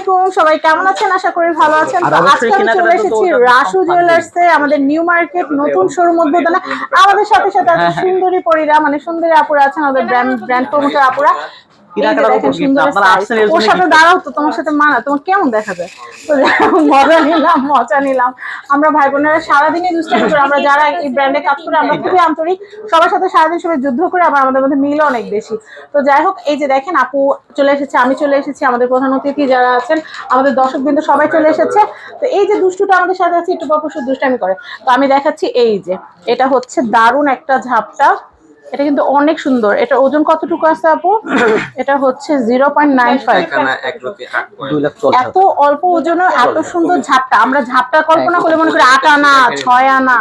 আলাইকুম, সবাই কেমন আছেন? আশা করি ভালো আছেন। তো আজকে আমি চলে এসেছি রাসু জুয়েলার্সে, আমাদের নিউ মার্কেট নতুন শোরুম উদ্বোধনে। আমাদের সাথে সাথে আছে সুন্দরী পরীরা, মানে সুন্দরী আপুরা আছেন, আমাদের ব্র্যান্ড প্রমোটার আপুরা। ওর সাথে দাঁড়াও তো, তোমার সাথে মানা, তোমার কেমন দেখা যায়? তো মজা নিলাম। আমরা ভাই বোনেরা সারাদিনই দুষ্টামি করি, আমরা যারা এই ব্র্যান্ডে কাজ করি আমরা খুবই আন্তরিক, সবার সাথে সারাদিন সবাই যুদ্ধ করে, আবার আমাদের মধ্যে মিল অনেক বেশি। তো যাই হোক, এই যে দেখেন আপু চলে এসেছে, আমি চলে এসেছি, আমাদের প্রধান অতিথি যারা আছেন, আমাদের দর্শকবৃন্দ সবাই চলে এসেছে। তো এই যে দুষ্টুটা আমাদের সাথে আছে, একটু পরপর দুষ্টামি করে। তো আমি দেখাচ্ছি, এই যে এটা হচ্ছে দারুণ একটা ঝাপটা, এটা কিন্তু অনেক সুন্দর। এটা ওজন কতটুকু আছে আপু? এটা হচ্ছে 0.95। এত অল্প ওজনে এত সুন্দর ঝাপটা, আমরা ঝাপটা কল্পনা করে মনে করি 8 আনা 6 আনা,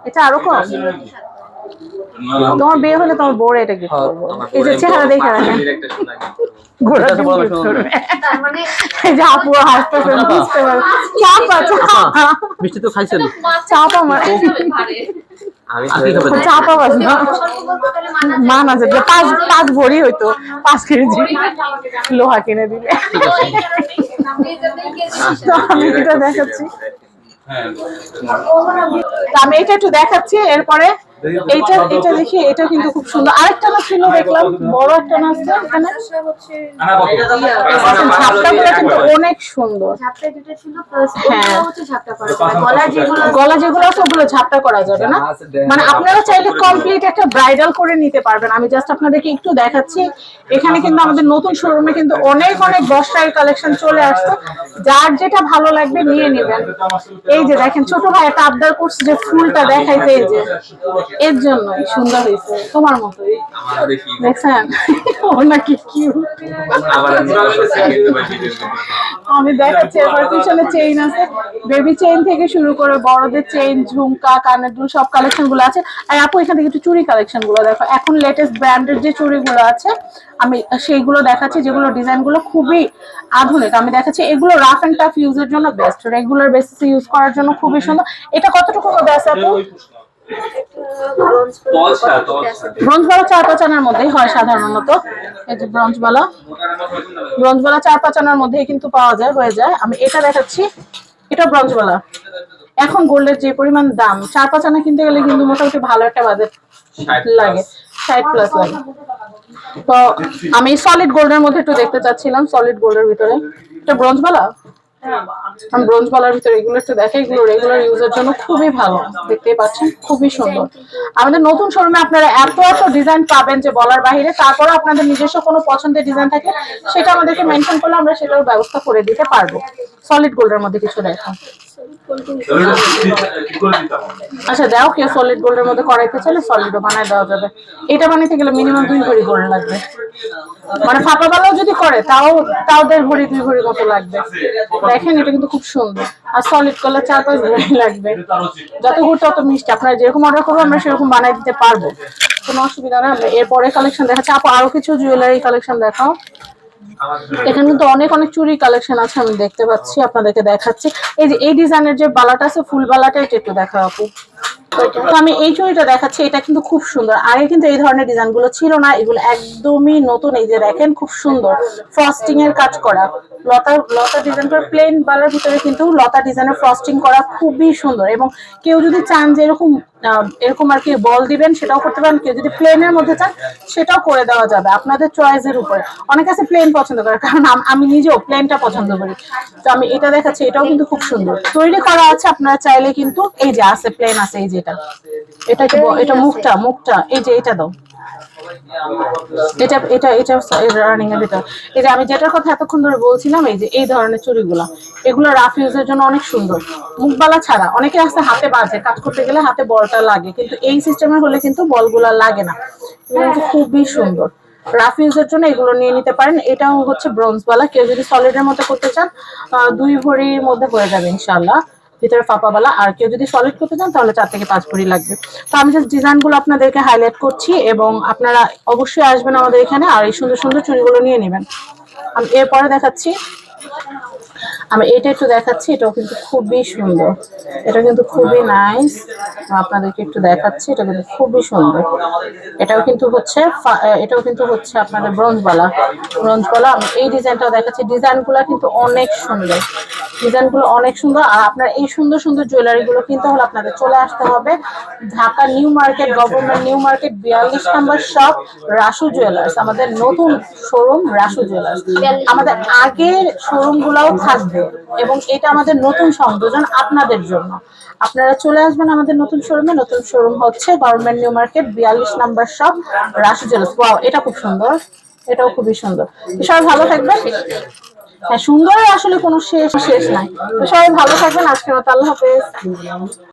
এটা আরো কম। তোমার বিয়ে হলে তোমার বড় এটা গিফট করবো। এই যে চেহারা দেখে রাখেন, মিষ্টি তো খাইছেন, চাপা চাপা বাস না মান আছে, 5 ভরি হইতো 5 কেজি লোহা কিনে দিলে। আমি এটা দেখাচ্ছি, আমি এটা একটু দেখাচ্ছি, এরপরে এইটা দেখি, এটা কিন্তু খুব সুন্দর। আরেকটা না ছিল দেখলাম, বড় একটা না আছে এখানে, ঝাপটাগুলো কিন্তু অনেক সুন্দর। গলা যেগুলো আছে ওগুলো ঝাপটা করা যাবে না, মানে আপনারা চাইলে কমপ্লিট একটা ব্রাইডাল করে নিতে পারবেন। আমি জাস্ট আপনাদেরকে একটু দেখাচ্ছি। এখানে কিন্তু আমাদের নতুন শোরুমে কিন্তু অনেক বস্ত্রের কালেকশন চলে আসছে, যার যেটা ভালো লাগবে নিয়ে নেবেন। এই যে দেখেন, ছোট ভাই একটা আবদার করছে যে ফুলটা দেখাইতে, এই যে এর জন্যই সুন্দর হয়েছে, তোমার মতোই দেখছেন ওর নাকি কিউট। আমি দেখাচ্ছি, এবার পিছনে চেইন আছে, বেবি চেইন থেকে শুরু করে বড়দের চেইন, ঝুমকা, কানের দুল, সব কালেকশন গুলো আছে। আর আপু এখান থেকে একটু চুড়ি কালেকশন গুলো দেখো, এখন লেটেস্ট ব্র্যান্ডের যে চুড়িগুলো আছে আমি সেইগুলো দেখাচ্ছি, যেগুলো ডিজাইন গুলো খুবই আধুনিক। আমি দেখাচ্ছি এগুলো রাফ এন্ড টাফ ইউজের জন্য বেস্ট, রেগুলার বেসিসে ইউজ করার জন্য খুবই সুন্দর। এটা কতটুকুর মধ্যে আছে আপু? ব্রোঞ্জ বালা 4-5 আনার মধ্যেই হয় সাধারণত। এই যে ব্রোঞ্জ বালা 4-5 আনার মধ্যেই কিন্তু পাওয়া যায়, হয়ে যায়। আমি এটা দেখাচ্ছি, এটা ব্রোঞ্জ বালা। এখন গোল্ডের যে পরিমাণ দাম, 4-5 আনা কিনতে গেলে কিন্তু মোটামুটি ভালো একটা বাজেট লাগে, 60+ লাগে। তো আমি সলিড গোল্ডের মধ্যে একটু দেখতে চাচ্ছিলাম, সলিড গোল্ডের ভিতরে। এটা ব্রোঞ্জ বালা, আমি ব্রোঞ্জ বালার ভিতরে এগুলো একটু দেখে, এগুলো রেগুলার ইউজের জন্য খুবই ভালো, দেখতেই পাচ্ছেন খুবই সুন্দর। আমাদের নতুন শোরুমে আপনারা এত ডিজাইন পাবেন যে বলার বাইরে। তারপরে আপনাদের নিজস্ব কোনো পছন্দের ডিজাইন থাকে সেটা আমাদেরকে মেনশন করলে আমরা সেটার ব্যবস্থা করে দিতে পারবো। সলিড গোল্ডের মধ্যে কিছু দেখো, আচ্ছা দাও, কেউ সলিড গোল্ডের মধ্যে করাইতে চাইলে সলিডও বানায় দেওয়া যাবে। এটা বানাইতে গেলে মিনিমাম 2 ভরি গোল্ড লাগবে, মানে ফাঁপা বালাও যদি করে তাও 1.5 ভরি 2 ভরি মতো লাগবে। দেখেন এটা কিন্তু খুব সুন্দর, আর সলিড করলে 4-5 ভরি লাগবে। যত গুড় তত মিষ্টি, আপনারা যেরকম অর্ডার করবো আমরা সেরকম বানাই দিতে পারবো, কোনো অসুবিধা না। এরপরে কালেকশন দেখাচ্ছি আপু, আরো কিছু জুয়েলারি কালেকশন দেখাও। এখানে কিন্তু অনেক চুরি কালেকশন আছে, আমি দেখতে পাচ্ছি, আপনাদেরকে দেখাচ্ছি। এই যে এই ডিজাইনের যে বালাটা আছে, ফুল বালাটা, এটা একটু দেখাও আপু। তো আমি এই চুড়িটা দেখাচ্ছি, এটা কিন্তু খুব সুন্দর। আগে কিন্তু এই ধরনের ডিজাইন গুলো ছিল না, এগুলো একদমই নতুন। এই যে দেখেন খুব সুন্দর ফ্রস্টিং এর কাজ করা, লতা ডিজাইন করে, প্লেন বালার ভিতরে কিন্তু লতা ডিজাইনের ফ্রস্টিং করা, খুবই সুন্দর। এবং কেউ যদি চান যে এরকম আর কি বল দিবেন, সেটাও করতে পারেন। কেউ যদি প্লেনের মধ্যে চান সেটাও করে দেওয়া যাবে, আপনাদের চয়েসের উপরে। অনেক আছে প্লেন পছন্দ করে, কারণ আমি নিজেও প্লেনটা পছন্দ করি। তো আমি এটা দেখাচ্ছি, এটাও কিন্তু খুব সুন্দর তৈরি করা আছে, আপনারা চাইলে কিন্তু এই যে আছে প্লেন আছে, এই যে এটা কি, এটা মুখটা এই যে এটা দাও, এটা রানিং এর ভিতর। এই যে আমি যেটার কথা এতক্ষণ ধরে বলছিলাম, এই যে এই ধরনের চুড়িগুলা, এগুলো রাফ ইউজের জন্য অনেক সুন্দর। মুখবালা ছাড়া অনেকে আসতে হাতে বাজে, কাজ করতে গেলে হাতে বলটা লাগে, কিন্তু এই সিস্টেমের হলে কিন্তু বলগুলা লাগে না, এগুলো কিন্তু খুবই সুন্দর। রাফ ইউজের জন্য এগুলো নিয়ে নিতে পারেন। এটাও হচ্ছে ব্রোঞ্জ বালা, কেউ যদি সলিডের মধ্যে করতে চান 2 ভরির মধ্যে হয়ে যাবে ইনশাআল্লাহ, ভিতরে ফাঁপাওয়ালা। আর কেউ যদি সলিড করতে চান তাহলে 4 থেকে 5 ভরি লাগবে। তো আমি জাস্ট ডিজাইনগুলো আপনাদেরকে হাইলাইট করছি, এবং আপনারা অবশ্যই আসবেন আমাদের এখানে আর এই সুন্দর সুন্দর চুড়িগুলো নিয়ে নেবেন। আমি এরপরে দেখাচ্ছি, আমি এটা একটু দেখাচ্ছি, এটাও কিন্তু খুবই সুন্দর, এটা কিন্তু খুবই নাইস। আপনাদেরকে একটু দেখাচ্ছি, এটা কিন্তু খুবই সুন্দর। এটাও কিন্তু হচ্ছে আপনাদের ব্রোঞ্জওয়ালা। আমি এই ডিজাইনটাও দেখাচ্ছি, ডিজাইনগুলো কিন্তু অনেক সুন্দর, ডিজাইনগুলো অনেক সুন্দর। আর আপনার এই সুন্দর সুন্দর জুয়েলারি গুলো কিনতে হলে আপনাদের চলে আসতে হবে Dhaka new market, government new market 42 নম্বর শপ, রাসু জুয়েলার্স। আমাদের নতুন শোরুম রাসু জুয়েলার্স। আমাদের আগের শোরুম গুলাও থাকবে এবং এটা আমাদের নতুন সংযোজন আপনাদের জন্য। আপনারা চলে আসবেন আমাদের নতুন শোরুমে। নতুন শোরুম হচ্ছে গভর্নমেন্ট নিউ মার্কেট 42 নম্বর শপ, রাসু জুয়েলার্স। ওয়াও, এটা খুব সুন্দর, এটাও খুবই সুন্দর। সবাই ভালো থাকবেন। হ্যাঁ, সুন্দর আসলে কোনো শেষ নাই। তো সবাই ভালো থাকবেন, আজকের মতো আল্লাহ হাফেজ।